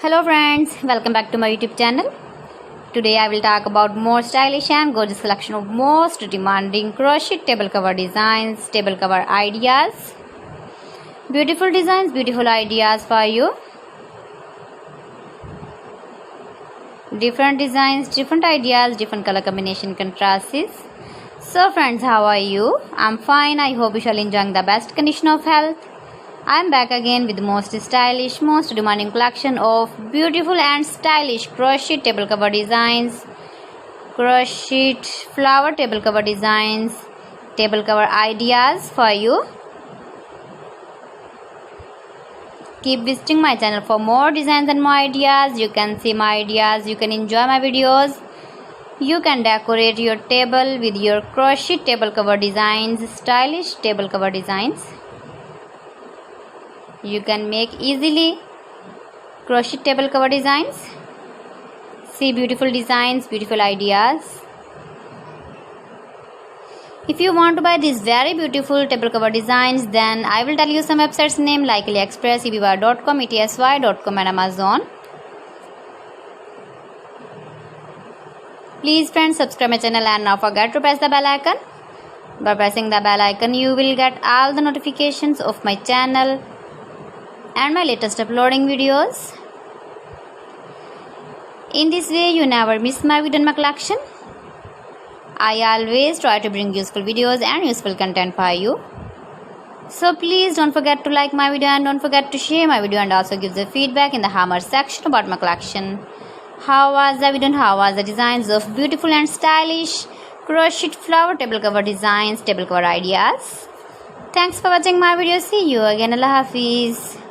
Hello friends, welcome back to my YouTube channel. Today I will talk about more stylish and gorgeous collection of most demanding crochet table cover designs, table cover ideas. Beautiful designs, beautiful ideas for you. Different designs, different ideas, different color combination contrasts. So friends, how are you? I'm fine. I hope you shall enjoy the best condition of health. I am back again with the most stylish, most demanding collection of beautiful and stylish crochet table cover designs, crochet flower table cover designs, table cover ideas for you. Keep visiting my channel for more designs and more ideas. You can see my ideas, you can enjoy my videos. You can decorate your table with your crochet table cover designs, stylish table cover designs. You can make easily crochet table cover designs. See beautiful designs, beautiful ideas. If you want to buy these very beautiful table cover designs, then I will tell you some websites name like AliExpress, eBay.com, ETSY.com and Amazon. Please friends, subscribe my channel and not forget to press the bell icon. By pressing the bell icon, you will get all the notifications of my channel and my latest uploading videos. In this way, you never miss my video in my collection. I always try to bring useful videos and useful content for you. So please don't forget to like my video and don't forget to share my video and also give the feedback in the hammer section about my collection. How was the video and how was the designs of beautiful and stylish crochet flower table cover designs, table cover ideas? Thanks for watching my video. See you again. Allah Hafiz.